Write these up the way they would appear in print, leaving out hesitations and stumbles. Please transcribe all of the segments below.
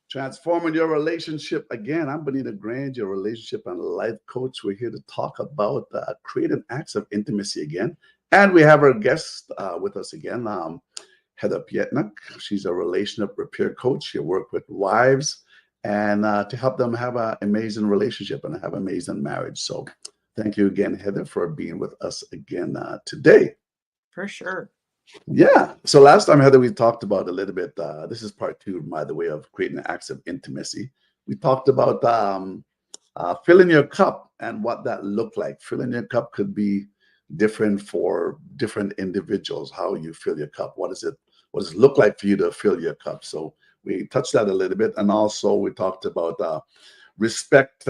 Transforming your relationship. Again, I'm Bonitto Grange, your relationship and life coach. We're here to talk about creating acts of intimacy again. And we have our guest with us again, Heather Pietnik. She's a relationship repair coach. She works with wives and to help them have an amazing relationship and have an amazing marriage. So thank you again, Heather, for being with us again today. For sure. Yeah. So last time, Heather, we talked about a little bit. This is part two, by the way, of creating acts of intimacy. We talked about filling your cup and what that looked like. Filling your cup could be different for different individuals. How you fill your cup. What is it? What does it look like for you to fill your cup? So we touched that a little bit, and also we talked about respect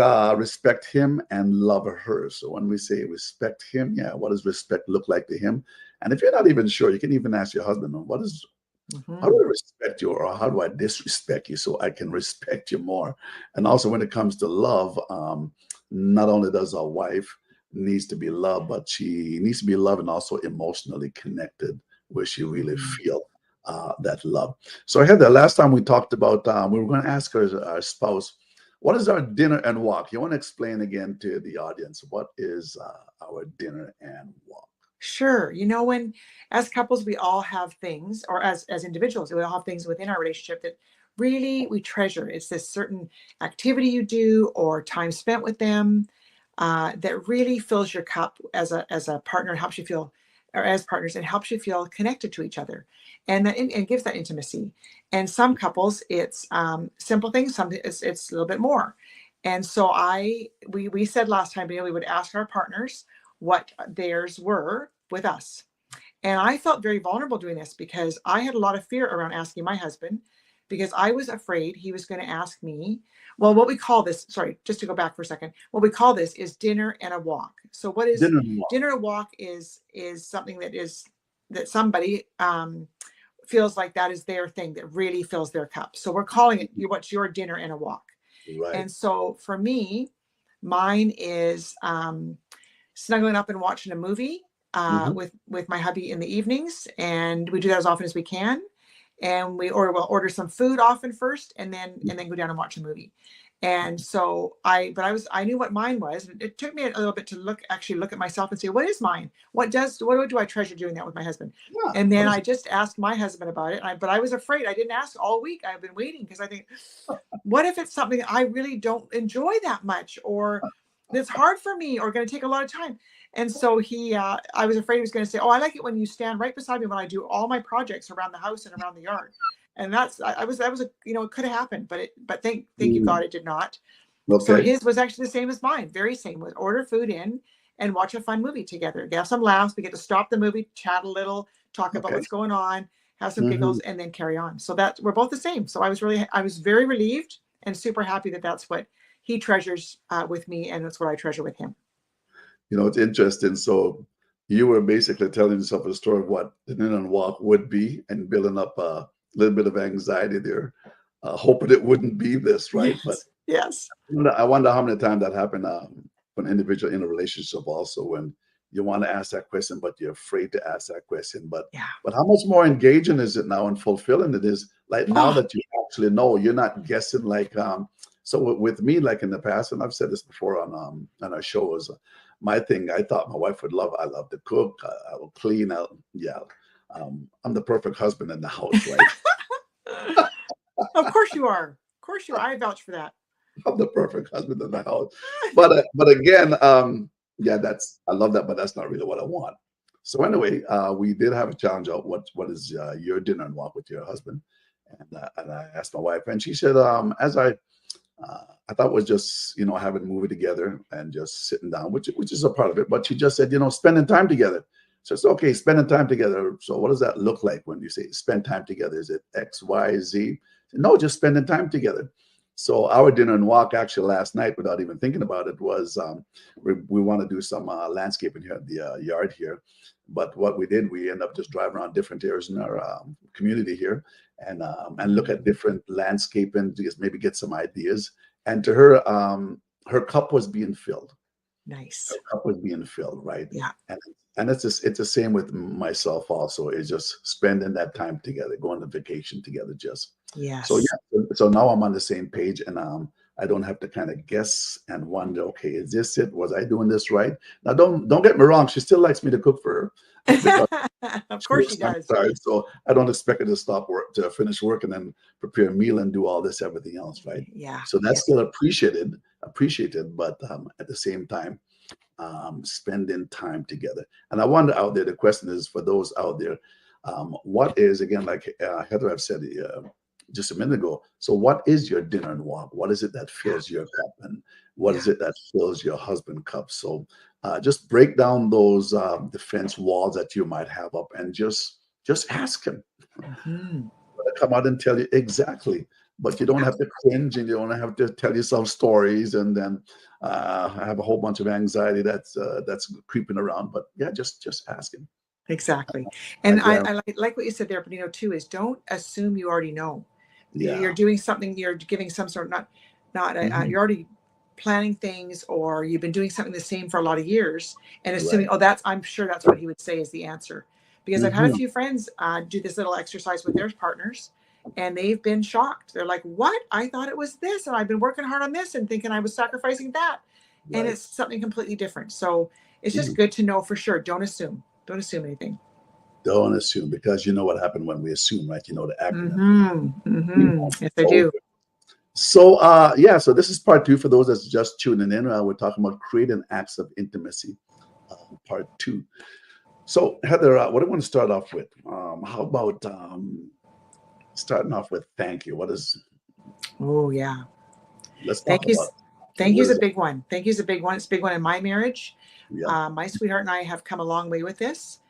him and love her. So when we say respect him, yeah, what does respect look like to him? And if you're not even sure, you can even ask your husband, what is how do Hmm. I respect you, or how do I disrespect you so I can respect you more? And also when it comes to love, not only does a wife needs to be loved, but she needs to be loved and also emotionally connected where she really Hmm. feel that love. So I had the last time we talked about, we were going to ask our spouse, what is our dinner and walk? You want to explain again to the audience, what is our dinner and walk? Sure. When as couples we all have things, or as individuals, we all have things within our relationship that really we treasure. It's this certain activity you do or time spent with them that really fills your cup as a partner, helps you feel, or as partners, it helps you feel connected to each other, and gives that intimacy. And some couples, it's simple things. Some it's a little bit more. And so we said last time, we would ask our partners what theirs were with us. And I felt very vulnerable doing this because I had a lot of fear around asking my husband, because I was afraid he was going to ask me. Well, what we call this, sorry, just to go back for a second, what we call this is dinner and a walk. So what is Dinner and walk. dinner and walk is something that somebody feels like that is their thing that really fills their cup. So we're calling it, what's your dinner and a walk? Right. And so for me, mine is snuggling up and watching a movie Hmm. with my hubby in the evenings, and we do that as often as we can. And we'll order some food often first, and then go down and watch a movie. And so I knew what mine was. It took me a little bit to look at myself and say, what is mine? What do I treasure doing that with my husband? Yeah. And then What I is just asked my husband about it. But I was afraid. I didn't ask all week. I've been waiting because I think, what if it's something I really don't enjoy that much, or that's hard for me, or going to take a lot of time? And so I was afraid he was going to say, "Oh, I like it when you stand right beside me when I do all my projects around the house and around the yard." And that was it could have happened, but thank you God Mm, it did not. So okay. his was actually the same as mine, very same. With order food in and watch a fun movie together. Get some laughs. We get to stop the movie, chat a little, talk about Okay. what's going on, have some Hmm. giggles, and then carry on. So that we're both the same. So I was very relieved and super happy that that's what he treasures with me, and that's what I treasure with him. It's interesting. So you were basically telling yourself a story of what the dinner and walk would be and building up a little bit of anxiety there, hoping it wouldn't be this, right? But Yes, yes, I wonder how many times that happened for an individual in a relationship also when you want to ask that question, but you're afraid to ask that question. But yeah. but how much more engaging is it now and fulfilling it is like now Oh, that you actually know, you're not guessing like so with me, like in the past, and I've said this before on our shows, my thing I thought my wife would love. I love to cook. I will clean out. Yeah. I'm the perfect husband in the house, right? of course you are. Of course you are. I vouch for that. I'm the perfect husband in the house. But again, yeah, that's I love that, but that's not really what I want. So anyway, we did have a challenge out. What is your dinner and walk with your husband? And I asked my wife, and she said, as I thought was just having a movie together and just sitting down, which is a part of it. But she just said, spending time together. So it's okay, spending time together. So what does that look like when you say spend time together? Is it X, Y, Z? No, just spending time together. So our dinner and walk actually last night, without even thinking about it, was we want to do some landscaping here at the yard here. But what we did, we end up just driving around different areas in our community here and look at different landscaping to just maybe get some ideas. And to her, her cup was being filled. Nice. Your cup was being filled, right? Yeah. And it's the same with myself also. It's just spending that time together, going on vacation together. Just so Yes. yeah. So now I'm on the same page, and I don't have to kind of guess and wonder. Okay, is this it? Was I doing this right? Now, don't get me wrong. She still likes me to cook for her because Of she course she works night does. tired. So I don't expect her to stop work to finish work and then prepare a meal and do all this everything else, right? Yeah. So Yeah. that's still appreciated, but at the same time spending time together. And I wonder out there, the question is for those out there, what is, again, like Heather have said just a minute ago, so what is your dinner and walk? What is it that fills your cup? And what Yeah. is it that fills your husband cup? So just break down those defense walls that you might have up and just ask him. Mhm. Come out and tell you exactly. But you don't have to cringe and you don't have to tell yourself stories and then have a whole bunch of anxiety that's creeping around. But yeah, just ask him. Exactly. I And guarantee. I like what you said there, Benito, too, is don't assume you already know. You're Yeah. doing something, you're giving some sort of not Mhm. you're already planning things, or you've been doing something the same for a lot of years and assuming, Right. oh, that's, I'm sure that's what he would say is the answer. Because I've had a Hmm. few friends do this little exercise with their partners, and they've been shocked. They're like, what? I thought it was this, and I've been working hard on this and thinking I was sacrificing that. And Right. it's something completely different. So it's just Mhm. good to know for sure. Don't assume. Don't assume anything. Don't assume because you know what happened when we assume, right? You know the acronym. Mm-hmm. We Mm-hmm. know. Yes, I do. So yeah, so this is part two for those that's just tuning in. We're talking about creating acts of intimacy, part two. So Heather, what I want to start off with, how about starting off with thank you? What is Oh, yeah. let's talk Thank you. about Thank you what is a is big one. Thank you is a big one. It's a big one in my marriage. yeah. My sweetheart and I have come a long way with this.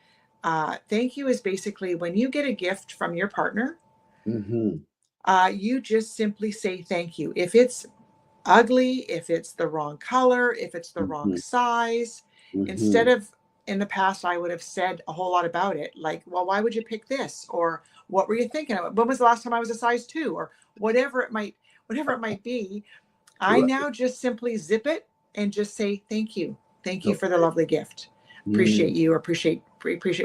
Thank you is basically when you get a gift from your partner, Mm-hmm. you just simply say thank you. If it's ugly, if it's the wrong color, if it's the wrong Mm-hmm. size, Mm-hmm. instead of, in the past, I would have said a whole lot about it, like, well, why would you pick this? Or what were you thinking of? When was the last time I was a size 2? Or whatever it might be. I Right. now just simply zip it and just say thank you. Thank you for the Okay. lovely gift. Appreciate Mm-hmm. you, or appreciate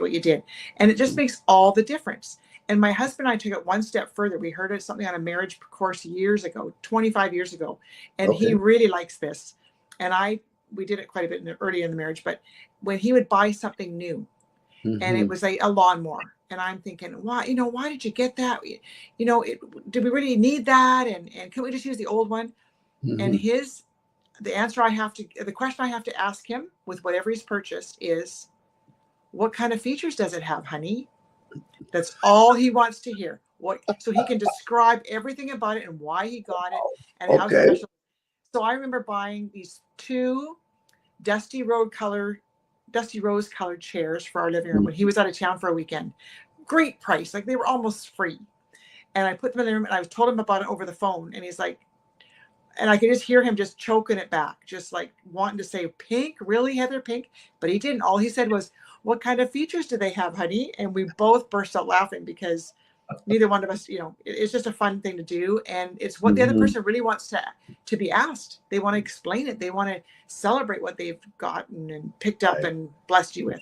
what you did. And it just makes all the difference. And my husband and I took it one step further. We heard it something on a marriage course years ago, 25 years ago. And he Okay. really likes this. And we did it quite a bit early in the marriage, but when he would buy something new, and it Mm-hmm. was a lawnmower, and I'm thinking, why did you get that? Did we really need that? And can we just use the old one? And Mm-hmm. the question I have to ask him with whatever he's purchased is, what kind of features does it have, honey? That's all he wants to hear. So he can describe everything about it and why he got it and how Okay. special. So I remember buying these two dusty rose colored chairs for our living room when he was out of town for a weekend. Great price, like they were almost free. And I put them in the room, and I told him about it over the phone, and he's like, and I could just hear him just choking it back, just like wanting to say, pink, really, Heather, pink? But he didn't. All he said was, what kind of features do they have, honey? And we both burst out laughing because neither one of us, it's just a fun thing to do. And it's what the other Mm-hmm. person really wants to be asked. They want to explain it. They want to celebrate what they've gotten and picked up Right. and blessed you with.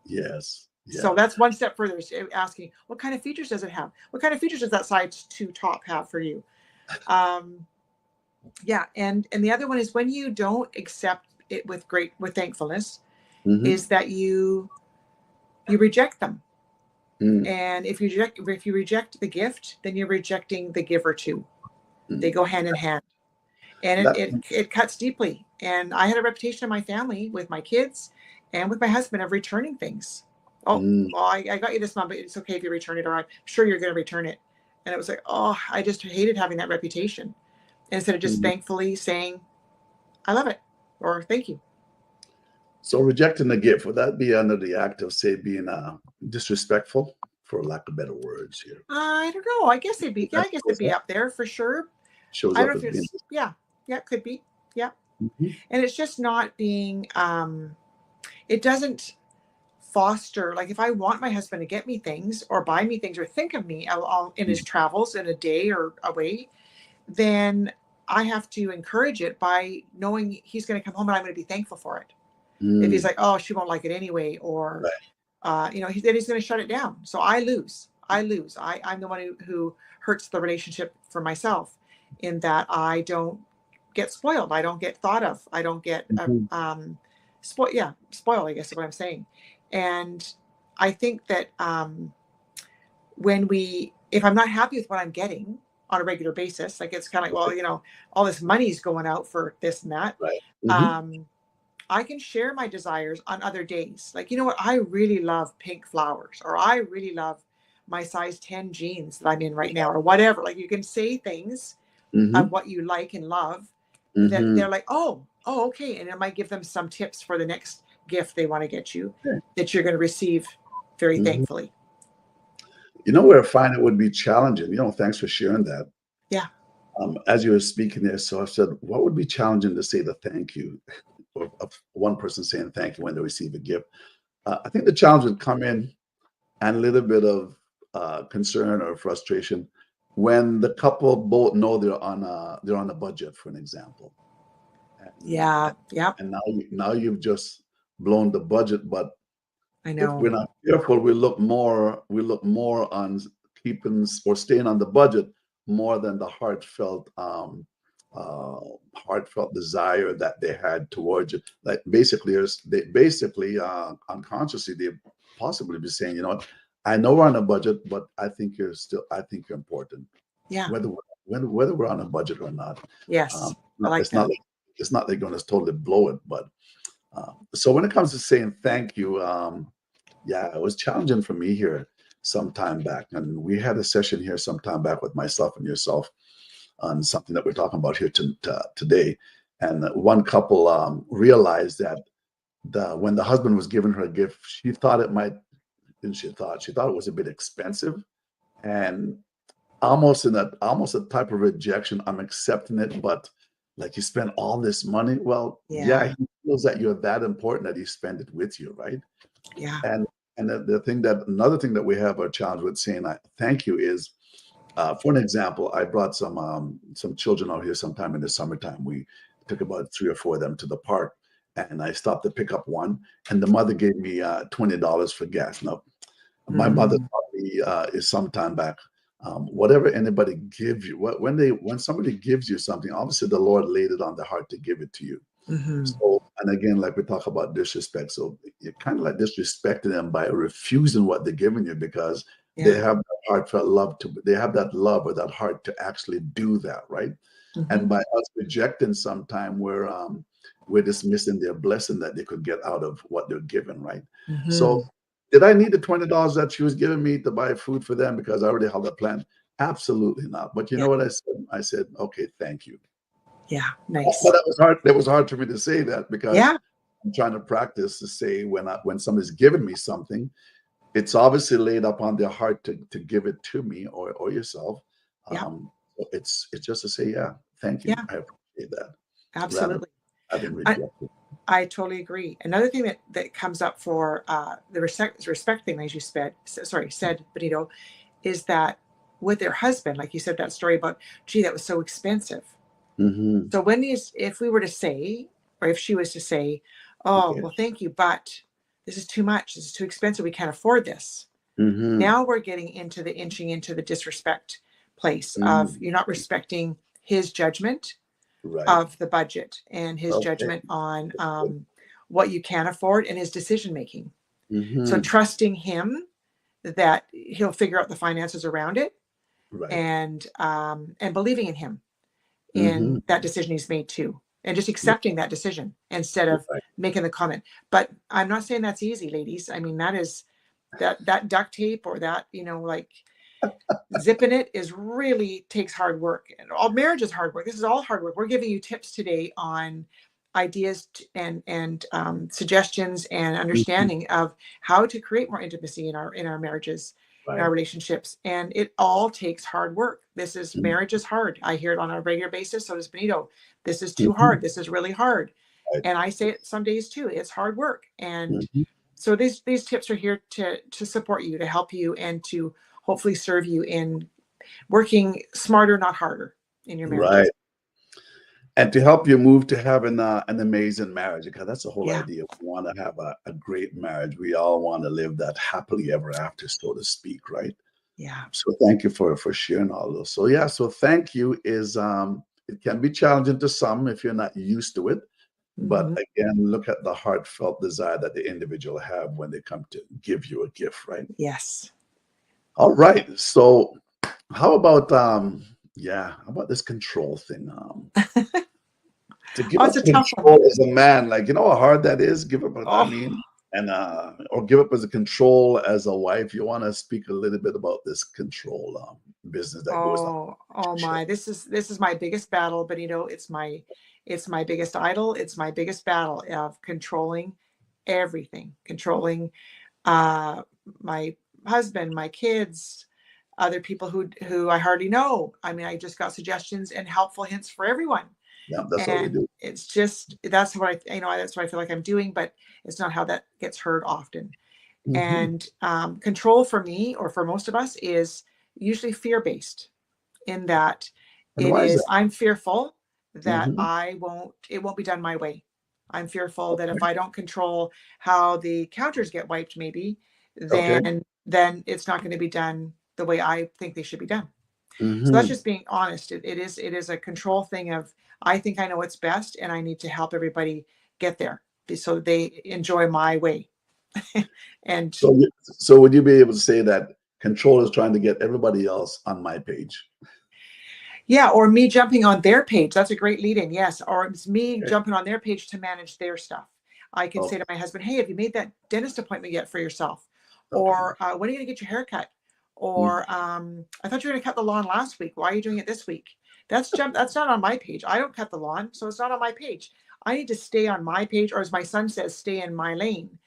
Yes. So Yeah. that's one step further, is asking, what kind of features does it have? What kind of features does that size 2 top have for you? Um, yeah, and the other one is when you don't accept it with thankfulness, Mm-hmm. is that you reject them. Mm-hmm. And if you reject the gift, then you're rejecting the giver too. They go hand in hand, and it That. it, it cuts deeply. And I had a reputation in my family, with my kids and with my husband, of returning things. Oh, Mm-hmm. well, I got you this, Mom, but it's okay if you return it, or I'm sure you're going to return it. And it was like, oh, I just hated having that reputation. Instead of just thankfully saying, I love it, or thank you. So rejecting the gift, would that be under the act of, say, being disrespectful, for lack of better words here? I don't know. I guess That I guess it'd shows be up, up there for sure. shows I don't up know as if being. yeah, it could be. Yeah. Mhm. And it's just not being, it doesn't foster, like, if I want my husband to get me things or buy me things or think of me in his travels in a day or away, then I have to encourage it by knowing he's going to come home and I'm going to be thankful for it. If he's Mm, like, oh, she won't like it anyway, or right. then he's going to shut it down. So I lose. I'm the one who hurts the relationship for myself, in that I don't get spoiled. I don't get thought of. I don't get Mhm. spoiled. Yeah, spoiled, I guess is what I'm saying. And I think that if I'm not happy with what I'm getting on a regular basis, like it's kind of like, well, all this money's going out for this and that. Right. Hmm. Um, I can share my desires on other days. Like, you know what? I really love pink flowers, or I really love my size 10 jeans that I'm in right now, or whatever. Like, you can say things of Hmm. what you like and love, that Hmm. they're like, oh, okay. And it might give them some tips for the next gift they want to get you, that you're going to receive very Hmm. thankfully. Where I find it would be challenging. Thanks for sharing that. Yeah. As you were speaking there, so I said, what would be challenging to say the thank you, or of one person saying thank you when they receive a gift? I think the challenge would come in, and a little bit of concern or frustration when the couple both know they're on a budget, for an example, and Yeah. Yep. and now you've just blown the budget. But I if know. we're not careful, we look more on keeping or staying on the budget more than the uh, heartfelt desire that they had towards you. Like they basically unconsciously they possibly be saying, I know we're on a budget, but I think you're important, Yeah. whether whether we're on a budget or not. Yes. I No, like it's not that. like they're going to totally blow it, but so when it comes to saying thank you, yeah, it was challenging for me here some time back. And we had a session here some time back with myself and yourself on something that we're talking about here today. And one couple realized that when the husband was giving her a gift, she thought it might, and she thought it was a bit expensive, and almost a type of rejection. I'm accepting it, but like, you spent all this money. Well, yeah, Yeah. he feels that you're that important that he spent it with you, right? Yeah. And another thing that we have a challenge with saying thank you is, for an example, I brought some children out here sometime in the summertime. We took about 3 or 4 of them to the park, and I stopped to pick up one, and the mother gave me $20 for gas. Now, my mother Mm, taught me is some time back. Whatever anybody gives you, when somebody gives you something, obviously the Lord laid it on the heart to give it to you. hmm. So, and again, like we talk about disrespect, so you're kind of like disrespecting them by refusing what they're giving you, because they Yeah. have that heartfelt love they have that love or that heart to actually do that, right? Hmm. And by us rejecting sometime, we're dismissing their blessing that they could get out of what they're given, right? So, Hmm. did I need the $20 that she was giving me to buy food for them because I already had a plan? Absolutely not. But you Yeah. know what I said? I said, okay, thank you. Yeah. But Nice. that was hard. That was hard for me to say that, because Yeah. I'm trying to practice to say when somebody's giving me something, it's obviously laid up on their heart to give it to me, or yourself. Yeah. So it's just to say, yeah, thank you. Yeah. I appreciate that, rather Absolutely. than I, reject it. I totally agree. Another thing that comes up for the respect thing, as you said, Benito, is that with their husband, like you said, that story about, gee, that was so expensive. Hmm. So if we were to say, or if she was to say, oh, Okay. well, thank you, but this is too much. This is too expensive. We can't afford this. Hmm. Now we're getting into the inching into the disrespect place of, Mm. you're not respecting his judgment Right. of the budget, and his Okay. judgment on what you can afford, and his decision making. So Hmm. trusting him that he'll figure out the finances around it, Right. and believing in him Hmm. in that decision he's made too, and just accepting that decision instead of Right. making the comment. But I'm not saying that's easy, ladies. I mean, that duct tape, or that, like, zipping it is really takes hard work, and all marriage is hard work. This is all hard work. We're giving you tips today on ideas and suggestions and Mhm. understanding of how to create more intimacy in our marriages, in our Right. relationships. And it all takes hard work. Mhm. Marriage is hard. I hear it on a regular basis. So does Benito. This is too Mhm. hard. This is really hard. Right. And I say it some days too. It's hard work. And Mhm. so these tips are here to support you, to help you, and to hopefully serve you in working smarter, not harder, in your Right. marriages. And to help you move to having an amazing marriage, because that's the whole Yeah. idea. We want to have a great marriage. We all want to live that happily ever after, so to speak, right? Yeah. So thank you for sharing all those. So yeah, so thank you is it can be challenging to some if you're not used to it. But Mhm. again, look at the heartfelt desire that the individual have when they come to give you a gift, right? Yes. All right. So how about yeah, how about this control thing? To give Oh, it's up a tough one. control as a man, like you know how hard that is, give up I Oh, mean, and or give up as a control as a wife. You want to speak a little bit about this control business that goes on in a oh relationship. my. This is my biggest battle, but it's my biggest idol. It's my biggest battle of controlling everything. Controlling uh my husband, my kids, other people who I hardly know. I mean, I just got suggestions and helpful hints for everyone. Yeah, that's what we And do. it's just that's what that's what I feel like I'm doing, but it's not how that gets heard often. Hmm. And control for me, or for most of us, is usually fear based, in that And why is that? I'm fearful that Hmm. it won't be done my way. I'm fearful that if Okay. I don't control how the counters get wiped, maybe, Okay. then it's not going to be done the way I think they should be done. So that's Hmm. just being honest. It is a control thing of, I think I know what's best and I need to help everybody get there so they enjoy my way. And So would you be able to say that control is trying to get everybody else on my page? yeah, or me jumping on their page. That's a great lead in. Yes. Or it's me Okay. jumping on their page to manage their stuff. I can say Okay. to my husband, hey, have you made that dentist appointment yet for yourself? Okay. Or when are you going to get your hair cut? Mm. Or I thought you were going to cut the lawn last week. Why are you doing it this week? That's not on my page. I don't cut the lawn, so it's not on my page. I need to stay on my page, or as my son says, stay in my lane.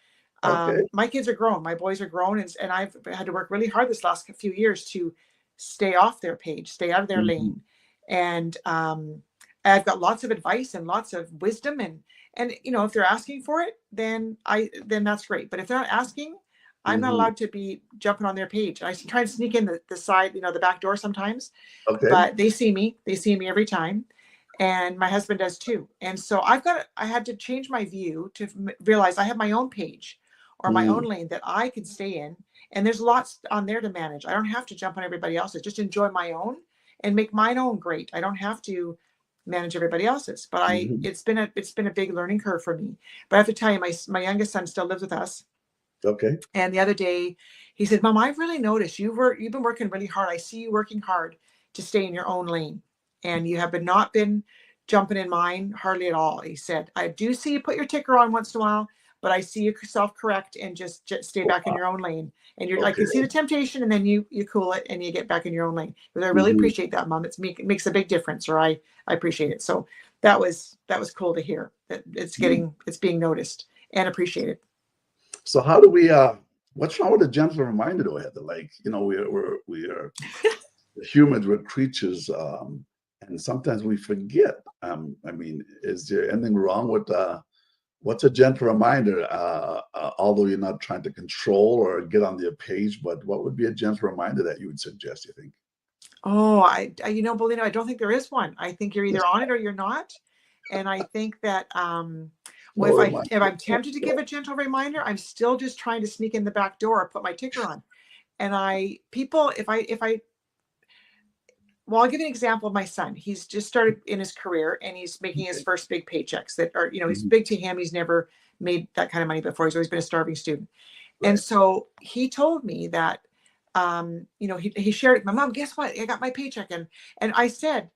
Okay. My kids are grown. My boys are grown, and I've had to work really hard this last few years to stay off their page, stay out of their Mhm. lane. And I've got lots of advice and lots of wisdom, and if they're asking for it, then that's great. But if they're not asking, I'm not Mhm. allowed to be jumping on their page. I try to sneak in the side, the back door sometimes, Okay. but they see me every time, and my husband does too. And so I had to change my view to realize I have my own page or my own Mm. lane that I can stay in, and there's lots on there to manage. I don't have to jump on everybody else's. Just enjoy my own and make mine own great. I don't have to manage everybody else's. But I Mhm. it's been a big learning curve for me. But I have to tell you, my youngest son still lives with us, Okay. and the other day he said, Mom, I've really noticed you've been working really hard. I see you working hard to stay in your own lane. And you have not been jumping in mine hardly at all. He said, I do see you put your ticker on once in a while, but I see you self correct and just stay back in Wow. your own lane. And I Okay. can see the temptation, and then you cool it and you get back in your own lane. But I really Mhm. appreciate that, Mom. It makes a big difference, or I appreciate it. So that was cool to hear that Mm. it's being noticed and appreciated. So how do we what's wrong with a gentle reminder though, Heather? Like, we are humans, we're creatures, and sometimes we forget. I mean, is there anything wrong with what's a gentle reminder? Although you're not trying to control or get on their page, but what would be a gentle reminder that you would suggest, you think? Oh, Bolino, I don't think there is one. I think you're either on it or you're not. And I think that well, No if reminder. I'm tempted to give a gentle reminder, I'm still just trying to sneak in the back door or put my ticker on. And people, if I well, I'll give you an example of my son. He's just started in his career and he's making his Okay. first big paychecks that are, he's Mhm. big to him. He's never made that kind of money before. He's always been a starving student. And Right. so he told me that, he shared it. My mom, guess what? I got my paycheck. And I said,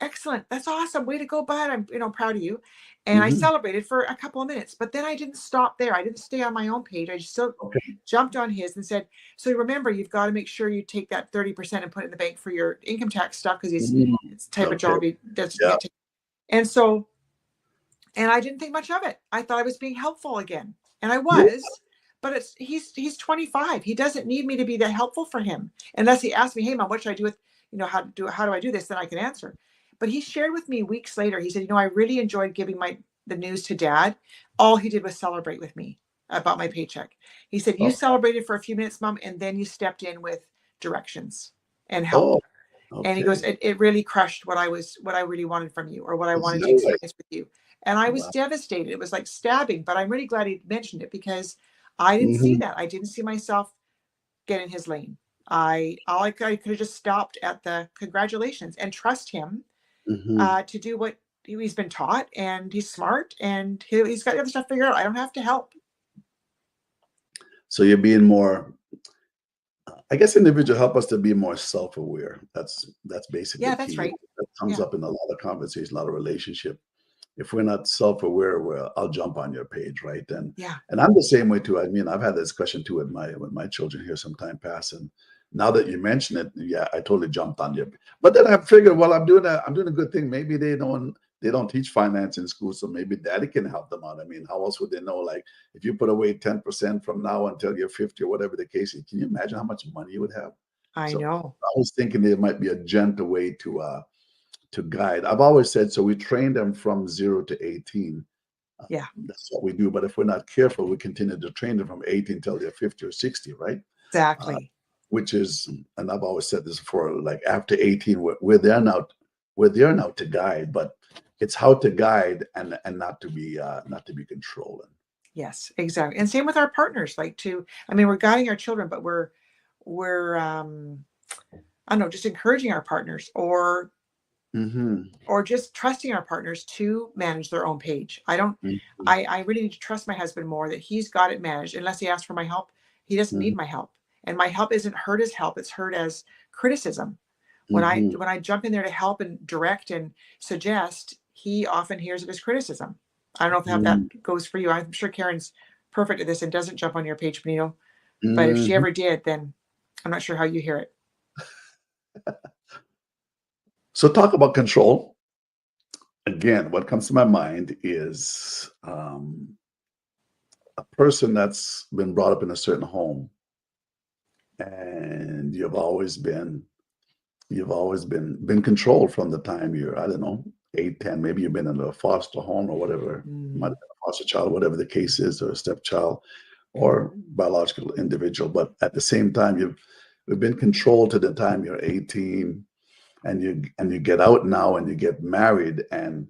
excellent. That's awesome. Way to go, bud. I'm, proud of you. And I Mhm. celebrated for a couple of minutes, but then I didn't stop there. I didn't stay on my own page. I just still Okay. jumped on his and said, so remember, you've got to make sure you take that 30% and put it in the bank for your income tax stuff, because Mhm. it's the type of Okay. job he does Yeah. get to. And so, and I didn't think much of it. I thought I was being helpful again. And I Yeah. was, but he's 25. He doesn't need me to be that helpful for him. Unless he asked me, hey mom, what should I do with, how do I do this? Then I can answer. But he shared with me weeks later, he said, I really enjoyed giving the news to dad. All he did was celebrate with me about my paycheck. He said, you Okay. celebrated for a few minutes, mom, and then you stepped in with directions and help. Oh, And he goes, Okay. it really crushed what I really wanted from you, or what I Is wanted to that right? experience with you. And I was Wow. devastated. It was like stabbing, but I'm really glad he mentioned it, because I didn't see Hmm. that. I didn't see myself get in his lane. I could have just stopped at the congratulations and trust him Hmm. to do what he's been taught, and he's smart, and he's got the other stuff figured out. I don't have to help. So you're being more, I guess individual help us to be more self-aware. That's Yeah, basically that's key. right. That comes Yeah, up in a lot of conversations, a lot of relationship. If we're not self-aware, well, I'll jump on your page, right? yeah, And I'm the same way too. I mean, I've had this question too with my children here some time past. And now that you mention it, yeah, I totally jumped on you. But then I figured, well, I'm doing a good thing. Maybe they don't teach finance in school, so maybe daddy can help them out. I mean, how else would they know? Like if you put away 10% from now until you're 50 or whatever the case is, can you imagine how much money you would have? I So know. I was thinking there might be a gentle way to guide. I've always said so we train them from 0 to 18. Yeah, That's what we do. But if we're not careful, we continue to train them from 18 till they're 50 or 60, right? Uh, exactly. which is, and I've always said this before, like after 18, we're there now. We're there now to guide, but it's how to guide and not to be controlling. Yes, exactly. And same with our partners. Like, to, I mean, we're guiding our children, but we're I don't know, just encouraging our partners, Hmm. or just trusting our partners to manage their own page. I don't, Hmm. I really need to trust my husband more, that he's got it managed. Unless he asks for my help, he doesn't Hmm. need my help. And my help isn't heard as help, it's heard as criticism. Hmm. When I jump in there to help and direct and suggest, he often hears it as criticism. I don't know if how that goes for you. I'm sure Karen's perfect at this and doesn't jump on your page, Benito. But if she Hmm. ever did, then I'm not sure how you hear it. So talk about control. Again, what comes to my mind is a person that's been brought up in a certain home, and you've always been controlled from the time you're, I don't know, 8, 10. Maybe you've been in a foster home or whatever. You might Mm, have been a foster child, whatever the case is, or a stepchild or biological individual. But at the same time, you've been controlled to the time you're 18, and you get out now and you get married, and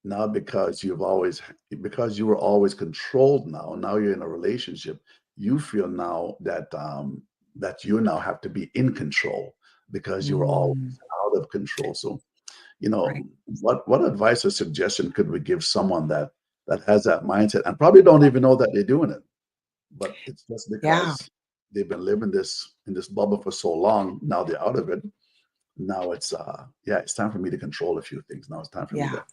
now because you were always controlled, now you're in a relationship, you feel now that you now have to be in control because you were always mm, out of control. So you know right. what advice or suggestion could we give someone that has that mindset and probably don't even know that they're doing it, but it's just Yeah. because they've been living this in this bubble for so long. Now they're out of it. Now yeah, it's time for me to control a few things. Now it's time for me Yeah. to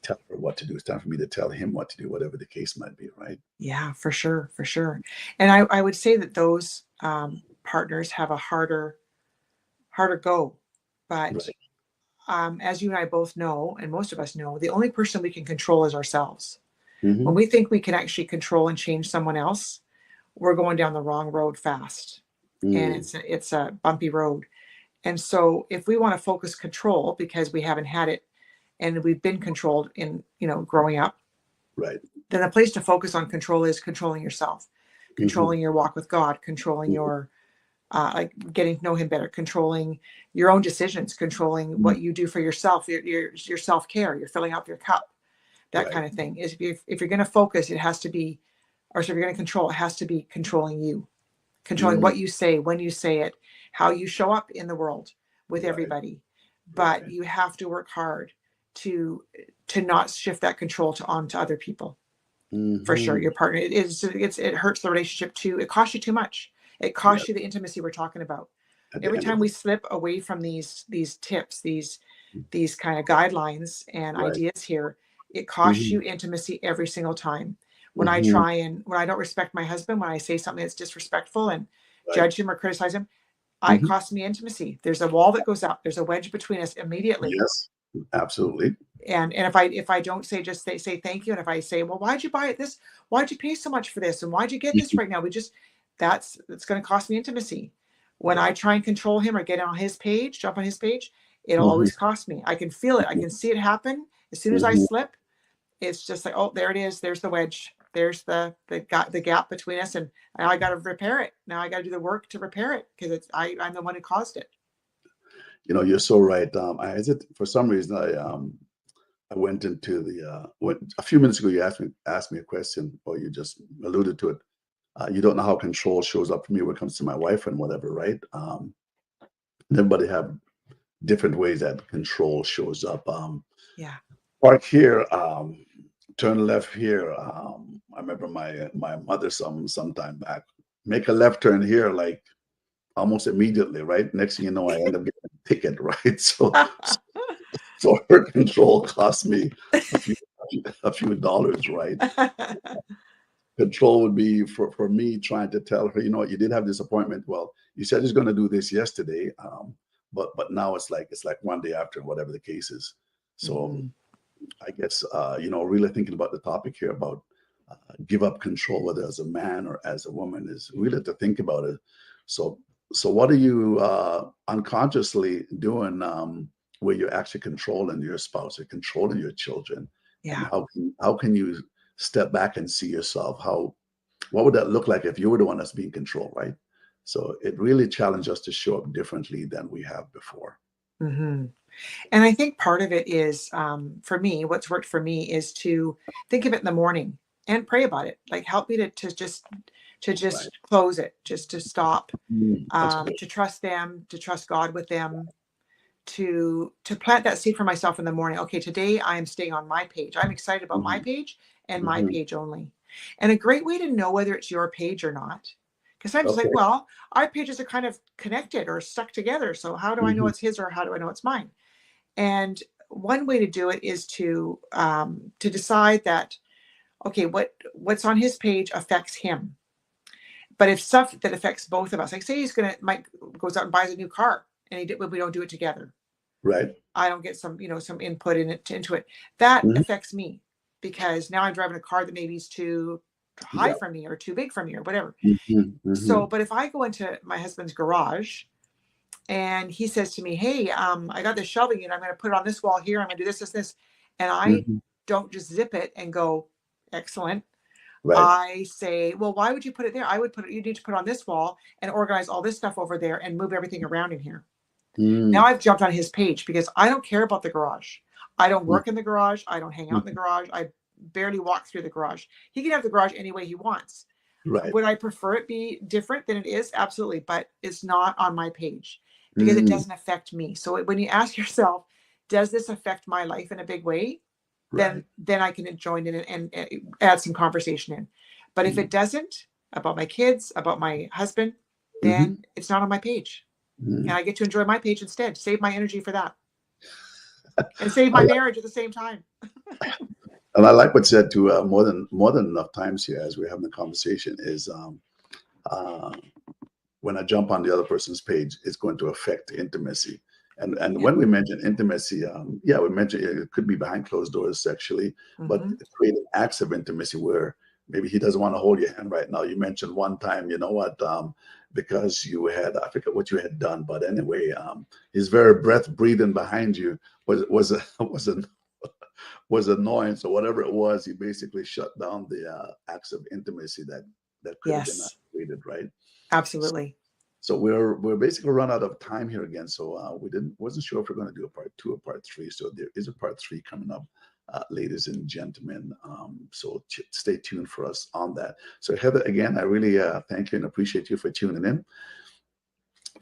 tell her what to do. It's time for me to tell him what to do, whatever the case might be, right? Yeah, for sure. For sure. And I would say that those partners have a harder go. But Right. as you and I both know, and most of us know, the only person we can control is ourselves. When Hmm. we think we can actually control and change someone else, we're going down the wrong road fast. And Mm. it's a bumpy road. And so if we want to focus control because we haven't had it and we've been controlled in, growing up, Right. then a place to focus on control is controlling yourself, Hmm. controlling your walk with God, controlling your like getting to know him better, controlling your own decisions, controlling Hmm. what you do for yourself, your self-care, you're filling up your cup, that Right. kind of thing. Is if you're going to focus, it has to be, or so if you're going to control, it has to be controlling you, controlling Mm. what you say, when you say it, how you show up in the world with Right. everybody. But Right. you have to work hard to to not shift that control to onto other people. For sure, Hmm. your partner, it hurts the relationship too. It costs you too much. It Yeah. costs you the intimacy we're talking about. At the Every end of time the we slip away from these tips, these kind of guidelines and right. ideas here, it costs Hmm. you intimacy every single time. Hmm. When I don't respect my husband, when I say something that's disrespectful and Right. judge him or criticize him, it Hmm. costs me intimacy. There's a wall that goes up. There's a wedge between us immediately. Yes. Absolutely. And if I don't say thank you, and if I say, well, why'd you buy it this, why'd you pay so much for this, and why'd you get this Mhm. right now, that's going to cost me intimacy. When I Yeah. try and control him or get on his page, jump on his page, it'll Hmm. always cost me. I can feel it, I can see it happen. As soon as I Hmm. slip, it's just like, oh, there it is, there's the wedge, there's the gap between us, and now I got to repair it. Now I got to do the work to repair it, because I'm the one who caused it. You're so right. I is it for some reason I went into a few minutes ago. You asked me a question, or you just alluded to it. You don't know how control shows up for me when it comes to my wife and whatever, right? Everybody have different ways that control shows up. Yeah. Park here, turn left here. I remember my mother sometime back make a left turn here like almost immediately, right? Next thing you know, I end up getting a ticket, right? So her control cost me a few a few dollars, right? Control would be for me trying to tell her, you did have this appointment. Well, you said you're going to do this yesterday, but now it's like one day after, whatever the case is. So Mhm. I guess really thinking about the topic here about give up control, whether as a man or as a woman, is really to think about it. So what are you unconsciously doing where you're actually controlling your spouse or controlling your children, and Yeah. how can you step back and see yourself? What would that look like if you were the one that's being controlled, right? So it really challenged us to show up differently than we have before. Hmm. And I think part of it is, for me, what's worked for me is to think of it in the morning and pray about it. Like, help me to Right. just close it, just to stop, That's good. to trust them, to trust God with them, to plant that seed for myself in the morning. Okay, today I am staying on my page. I'm excited about my Mhm, page and my mhm. page only. And a great way to know whether it's your page or not, because I'm just like, Okay. well, our pages are kind of connected or stuck together. So how do I know Mhm. it's his, or how do I know it's mine? And one way to do it is to decide that, okay, what's on his page affects him. But if stuff that affects both of us, like say Mike goes out and buys a new car, and we don't do it together. Right. I don't get some input into it. That Mhm. affects me, because now I'm driving a car that maybe is too high Yeah. for me or too big for me or whatever. Mhm, So, mhm. but if I go into my husband's garage and he says to me, "Hey, I got this shelving and I'm going to put it on this wall here. I'm going to do this, this, this," and I Mhm. don't just zip it and go, "Excellent." Right. I say, "Well, why would you put it there? I would put it. You need to put it on this wall and organize all this stuff over there and move everything around in here." Now Mm, I've jumped on his page because I don't care about the garage. I don't mm, work in the garage. I don't hang out in the mhm. garage. I barely walk through the garage. He can have the garage any way he wants. Right. Would I prefer it be different than it is? Absolutely. But it's not on my page because it Mm, doesn't affect me. So when you ask yourself, does this affect my life in a big way? right. Then I can join in and add some conversation in. But if Mm, it doesn't, about my kids, about my husband, mhm, then it's not on my page. And mm. I get to enjoy my page instead, save my energy for that, and save I my like, marriage at the same time. and I like what you said too. More than enough times here as we're having the conversation is uh, when I jump on the other person's page, it's going to affect intimacy. And Yeah. when we mention intimacy, yeah, we mentioned it could be behind closed doors sexually, but Hmm. creating acts of intimacy where maybe he doesn't want to hold your hand right now. You mentioned one time, you know what, because you had, I forget what you had done, but anyway, his very breath breathing behind you was a, was annoying. So whatever it was, he basically shut down the acts of intimacy that could have been Yes, created, right? absolutely. So we're basically run out of time here again. So we didn't wasn't sure if we're going to do a part two or part three. So there is a part three coming up, ladies and gentlemen. So stay tuned for us on that. So Heather, again, I really thank you and appreciate you for tuning in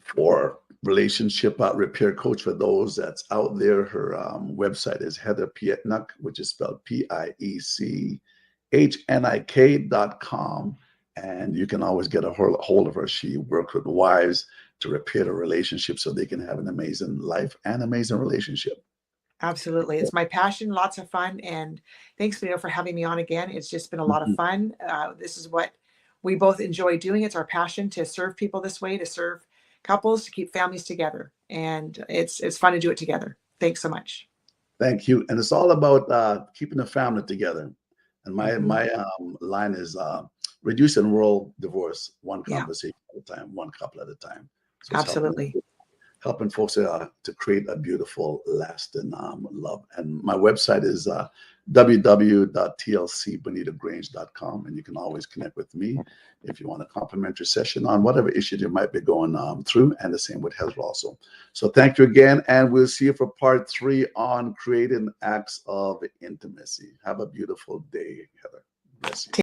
for relationship repair coach for those that's out there. Her website is Heather Pietnik, which is spelled PIECHNIK.com. And you can always get a hold of her. She works with wives to repair the relationship so they can have an amazing life and amazing relationship. Absolutely. It's my passion, lots of fun. And thanks, Leo, for having me on again. It's just been a lot of Mhm. fun. This is what we both enjoy doing. It's our passion to serve people this way, to serve couples, to keep families together. And it's fun to do it together. Thanks so much. Thank you. And it's all about keeping the family together. And my Hmm. my line is reducing world divorce one Yeah, conversation at a time, one couple at a time. So it's helping absolutely. helping folks to create a beautiful, lasting love. And my website is www.tlcbonittogrange.com, and you can always connect with me if you want a complimentary session on whatever issue you might be going through, and the same with Heather also. So thank you again, and we'll see you for part 3 on creating acts of intimacy. Have a beautiful day, Heather. Bless you.